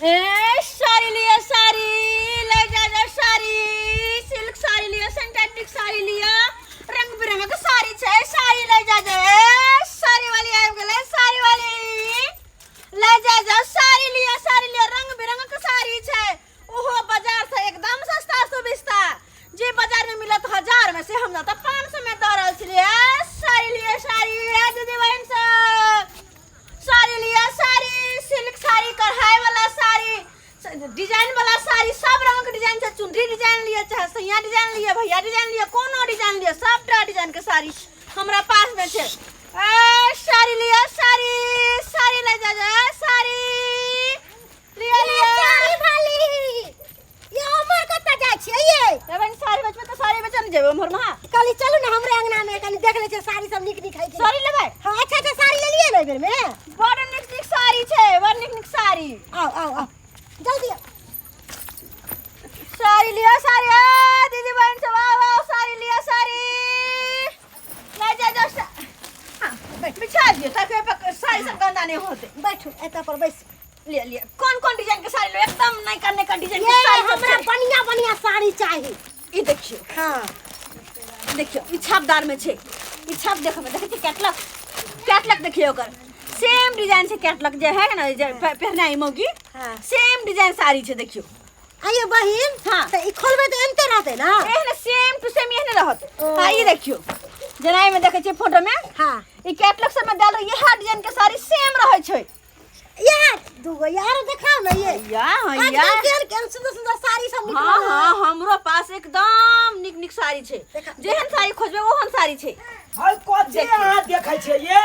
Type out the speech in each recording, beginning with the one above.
साड़ी लिया, साड़ी ले जा साड़ी, सिल्क साड़ी लिया, सिंथेटिक साड़ी लिया, रंग बिरंग के साड़ी छे, साड़ी ले जा साड़ी वाली आ गेले, साड़ी वाली ले जा साड़ी लिया, रंग बिरंग के साड़ी छे, ओहो बाजार से एकदम सस्ता सुविस्ता, जे बाजार में मिलत 1000 में से हम तो 500 में दे रहल छिए। साड़ी लिया, साड़ी दीदी बहन सब साड़ी लिया, साड़ी सिल्क साड़ी, कढ़ाई वाला साड़ी, डिजाइन वाला साड़ी, सब रंग के डिजाइन से, चुनरी डिजाइन लिया, चाहे सैया डिजाइन लिया, भैया डिजाइन लिया, कोनो डिजाइन लिया, सब तरह डिजाइन के साड़ी हमरा पास में छे। साड़ी लिया, साड़ी ले जा साड़ी लिया साड़ी वाली ये हमर कत जाय छिए ये एबन साड़ी बेचबे तो साड़ी बेचन जेबे हमर मां कली चलू ना हमरे अंगना में कनी देख ले छे साड़ी सब निक निक है के साड़ी लेबै। हां अच्छा साड़ी ले लिए ना बेर में बड़ निक साड़ी छे, बड़ निक साड़ी। आओ जल्दी साड़ी लिया, साड़ी दीदी बहन सब आओ, साड़ी लिया, साड़ी ले जा हां बिछा दियो ताकि पे साड़ी सब गंदा नहीं होते। बैठो एता पर बैठ लिया कौन डिजाइन के साड़ी लो, एकदम नहीं करने का डिजाइन ये के साड़ी हमरा बढ़िया साड़ी चाहिए। ई देखियो, हां देखियो ई छापदार में छे, ई छाप देखो में देखै छी कैटलॉग देखियो ओकर सेम डिजाइन से कैटलॉग जे है ना जे पहना ई मौगी हां सेम डिजाइन साड़ी छे। देखियो आइए बहिन हां त ई खोलबे त एनते रहते ना एहने सेम टू सेम एहने रहत। हां ई देखियो जेना में देखै छी फोटो में, हां ई कैटलॉग सब में डालो यह डिजाइन के साड़ी सेम रहै छै। यार दूगो यार दिखाओ ना ये यार केन सुंदर साड़ी सब निकल। हां हमरो पास एकदम निक साड़ी छे, जेहन साड़ी खोजबे ओहन साड़ी छे। हाय कोची अहाँ देखै छियै ये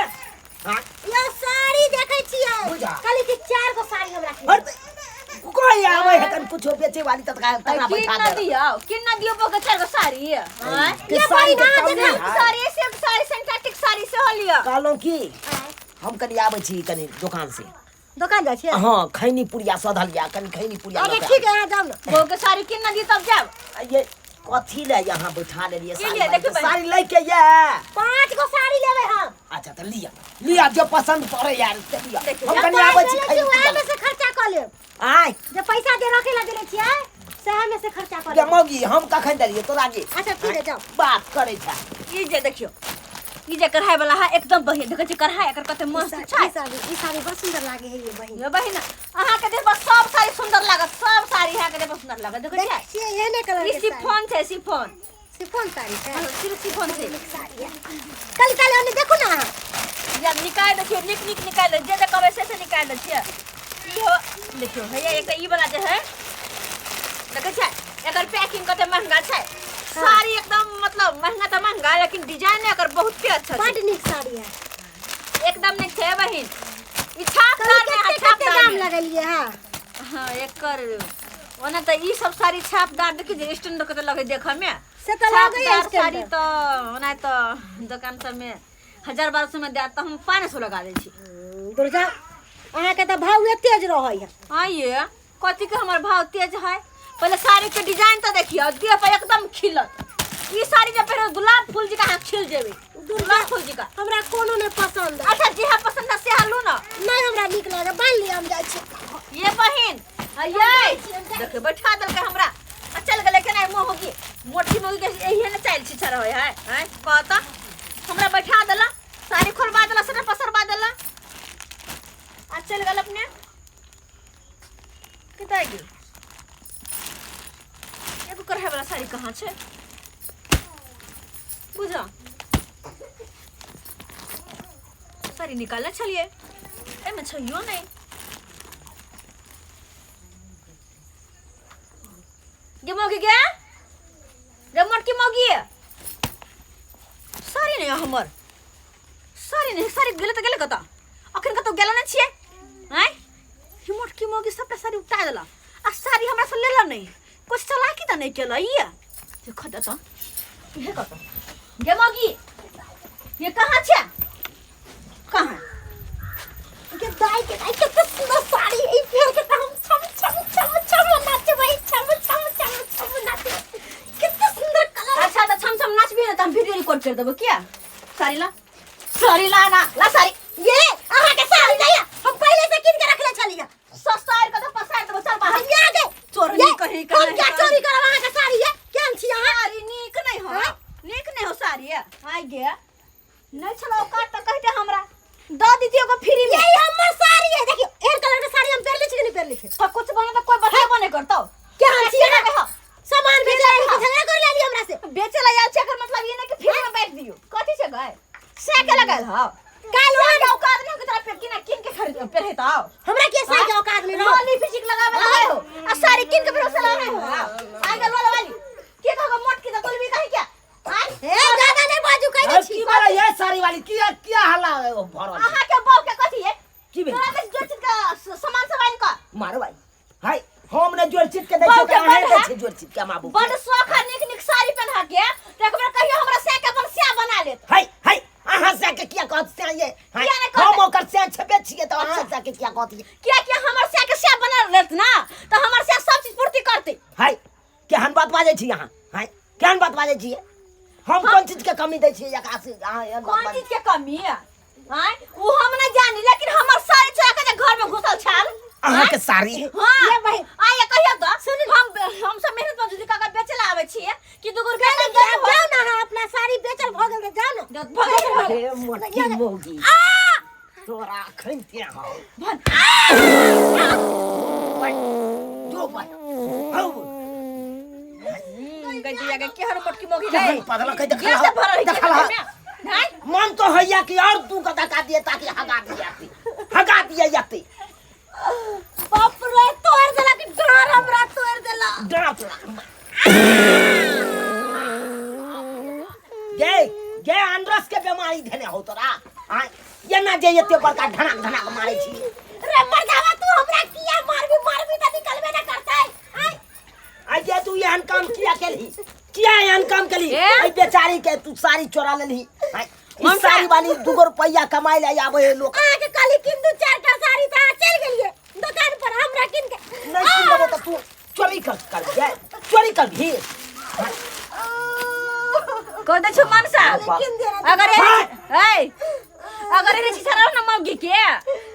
ये साड़ी देखै छियै कली के 4 गो साड़ी हमरा के कोई आवे है कन कुछो बेचे वाली त तकरा बैठा दे किन्ना दियो बके 4 गो साड़ी है ये साड़ी देखा साड़ी से साड़ी सिंथेटिक साड़ी से हो लिया। कहलो की हम कनी आबै छी कनी दुकान से दुकान जाय छियै। हां खैनी पुरिया सधलिया कनी खैनी पुरिया अरे ठीक है जाओ ना वो के साड़ी किन्ना दी तब जाब। ये कथी ले यहाँ बैठा लेलिए ये देखो साड़ी ले के ये 5 गो साड़ी लेबे हम। अच्छा त लिया जो पसंद पड़े यार लिया। हम कनी आबै छी खैनी पुरिया में से खर्चा कर ले आय जे पैसा दे रखे ला देले छियै सह में से खर्चा कर ले। मौगी हम कखन देलिए तोरा आगे। अच्छा ठीक है जाओ बात करे छ। ई जे देखियो ई जे कढ़ाई वाला है एकदम बढ़िया देखै छी कढ़ाई एकर कते मस्त छै। ई साड़ी बहुत सुंदर लागे है ये बहिन। ये बहिन अहाँ के देखब सब साड़ी सुंदर लागत, सब साड़ी है के देखब सुंदर लागत। देखै छी ये एने कलर ई के शिफॉन छै, शिफॉन साड़ी है सिल्क शिफॉन छै साड़ी है। कल ओने देखो ना या निकाल देखियो निक निकाल जे जे कहबै से निकाल दे छियै। इहो देखियो भैया एक ई वाला जे है देखै छै एकर पैकिंग कते महंगा छै। साड़ी एकदम मतलब महंगा तो महंगा लेकिन डिजाइन एकर बहुत अच्छा छै, बड़ निक साड़ी है एकदम निक छै बहिन। ई छापदार में है, छापदार दाम में लगलिए हां हां एकर ओना त ई सब साड़ी छापदार देखि जे स्टैंडर्ड कते लगे देखै में से त लगे साड़ी तो ओना तो दुकान सब में 1000-1200 में देत त हम 500 लगा दै छी। दुर्गा अहाँ के त भाव तेज रहै है। हां ये कथि के हमर भाव तेज है, पहले साड़ी के डिजाइन तो देखियो देह पे एकदम खिलत। ई साड़ी जब पहले गुलाब फूल जी का खिल जेबे, गुलाब फूल जी का हमरा कोनो ने पसंद है। अच्छा जेहा पसंद है से हालू ना नहीं हमरा निक लागे बाल लिया हम जाय छी। ये बहिन ये देख बैठा दल के हमरा चल गेले के नहीं मोहगी मोटी मोगी के यही ने चाइल छी छर होय है हैं कहता हमरा बैठा देला साड़ी खोलबा देला सटर पसरबा देला आ चल गेल अपने किता गेल। एगो करहे वाला साड़ी कहां छै बुझा साड़ी निकालना चलिए एमे छैयो नहीं। ये मोगी क्या रे मोटकी मोगी साड़ी नहीं हमर साड़ी नहीं साड़ी गेले त गेले कता अखन कतो गेला नहीं छिए हैं ही मोटकी मोगी सबटा साड़ी उठा देला आ साड़ी हमरा से लेला नहीं कुछ चालाकी त नहीं केला ये देखो त ये कतो ये मोगी ये कहां छे कहां के दाई के कितना सुंदर साड़ी है फेर के हम छम छम छम छम नाचे भाई छम छम छम छम नाचे कितना सुंदर कलर। अच्छा तो छम छम नाच भी ना त हम वीडियो रिकॉर्ड कर देबो क्या साड़ी ला ना ला साड़ी ये आहा के साड़ी नहीं हम पहले से किन के रखले छलिए सस्ता का तो पसार देबो चोरी हम कर क्या चोरी करब अहाँ के साड़ी है केहन छी अहाँ साड़ी नीक नहीं हो नीक नहीं हो साड़ी आइ गे नहीं छलो का त कहते हमरा द दीजिए को फ्री में यही हमर साड़ी है देखियो एहन कलर के साड़ी हम पहन ले छी कि नहीं पहन ले छी तो कुछ बने तो कोई बताबो नहीं करतो केहन छी अहाँ सामान बेचे झगड़ा कर लेली हमरा से बेचे ला यार एकर मतलब ये नहीं कि फ्री में बैठ दियो कथि से गए से के लगाल हो काल वहां के औकात नहीं कि तेरा किन किन के खरीद पहने तो हमरा के साड़ी के औकात में रहो वाली फिजिक लगावे लगाए हो आ साड़ी किन के भरोसे लगाए हो आगे वाला वाली के कहो मोट की तो कोई भी कही क्या ए दादा नहीं बाजू कहि दै छी की बारे ये साड़ी वाली क्या हल्ला भरल आहा के बौ के कथि है की बे तोरा में जो चीज का सामान सब आइन का मारो भाई हाय हम ने जोड़ चिट के दै छै कहां है दै छै जोड़ चिट के माबू बड़ शौक है निक निक साड़ी पहना के तो एक बार कहियो हमरा से के अपन स्या बना लेत हाय हाय अहाँ से के क्या कहत से ये हाय किया नहीं कहत? हम ओकर से छपे छिए तो अहाँ से के क्या कहत क्या हमर से के स्या बना लेत ना तो हमर से सब चीज पूर्ति करते हाय केहन बात बाजै छी अहाँ हाय केहन बात बाजै छी हम कौन चीज के कमी दै छिए या से अहाँ एहन बात कौन बाजै चीज के कमी है हां वो हम ना जानी लेकिन हमर साड़ी चोरा के घर में घुसल छाल अहाँ के साड़ी हां ये भाई आइए कहियो तो सुन हम सब मेहनत मजदूरी का बेचे ला आवे छिए कि 2 रुपया के जाओ ना अहाँ अपना साड़ी बेचल भ गेल त जाओ ना भगे अरे मोटी मोगी तोरा खंते हो जो भाई हो गई आगे के हर मोटकी मोगी क्या गई पता लगा गैस से भरल देखला है मन तो हैया कि और तू का धक्का दिए ताकि हगा दिया जाती बाप रे तोड़ देला कि डर हमरा तोड़ देला डांट गे अंडरस के बीमारी धने हो तोरा आ ये ना जे एते बड़का धड़क धड़क मारे छी रे मरदावा तू हमरा किया मारबी त निकलबे ना करतै आई जे तू एहन काम किया एहन काम केली आई बेचारी के तू साड़ी चोरा लेली इस साड़ी वाली 2 रुपया कमाई ले आवे लोग आ के काली किन दू 4टा साड़ी ता चल गेलिए दुकान पर हमरा किन के नहीं सुनबो तो तू चोरी कर भी को दे छु मनसा किन देना अगर रे छिछरा न मौगी के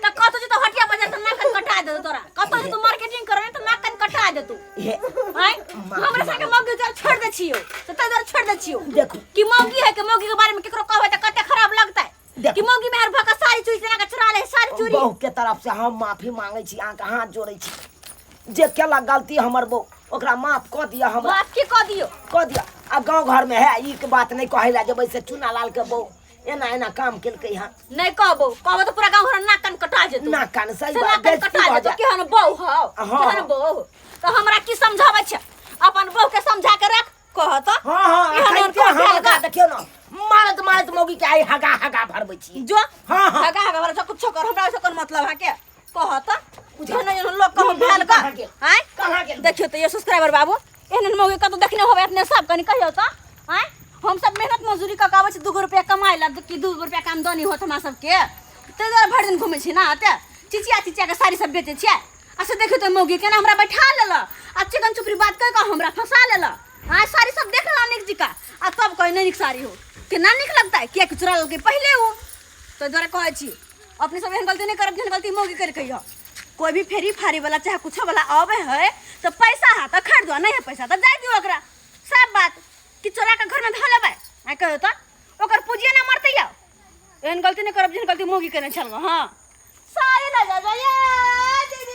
त कतो जे तो हटिया बाजार त नाक कटा दे तोरा कतो जे तू मार्केटिंग करे त नाक कटा दे तू ये हाय हमरा संगे मौगी जर छोड़ दे छियो त तै जर छोड़ दे छियो देखो कि मौगी है कि मौगी के बारे में केकरो कहबे त कते खराब लगता है कि मौगी में हर भका सारी चोरी जना के चुरा ले सारी चोरी बहू के तरफ से हम माफी मांगे छी अहाँ के हाथ जोड़े छी जे केला गलती हमर बहू ओकरा माफ क दिया हमरा बाप के कह दियो आ गांव घर में है ई के बात नहीं कहैला जे वैसे चुना लाल के बहू एना काम केलकै हां नहीं कहबो तो पूरा गांव घर नाक कटा जेतौ ना कान सही नाक बात बेइज्जती कटा हो जेतौ जाए केहन बहू हौ केहन बहू तो हमरा की समझाबै छ अपन बहू के समझा के रख कह त हां एहन कहते कह हम देलका। देखियो ना मारत मौगी के आई हगा भरबै छी जो हाँ, हाँ। हगा हगा वाला कुछ कर हमरा से कोन मतलब है के कह त जन लोग कह भेल का हैं कहां गेल देखियो त ये सब्सक्राइबर बाबू एहन मौगी कतो देखने होबे अपने सब कनी कहियो त हैं हम सब मेहनत मजदूरी का कावे 2 रुपया कमाई ला कि 2 रुपया के आमदनी होत हमरा सब के ते जरा भर दिन घुमै छी ना ते चिचिया के साड़ी सब बेचे छियै आ से देखियो त मौगी के ना हमरा बैठा लेला आ चिकन चुपड़ी बात कह के हमरा फंसा लेला हां साड़ी सब देख ला निक जी का आ तब कह नहीं निक साड़ी हो के ना निक लगता है किया कि चुरा के पहले हो तो जरा कहै छी अपने सब एहन गलती नहीं करब जेहन गलती मौगी कर कहियो कोई भी फेरी फारी वाला चाहे कुछ वाला आवे है तो पैसा है तो खरीदो नहीं है पैसा तो जाय दियो ओकरा सब बात कि चोरा के घर में धो लेबै आ कहियो त ओकर पूजिए ना मरते या एहन गलती नहीं करब जेहन गलती मौगी करने छल हां सारे ना जा ये दीदी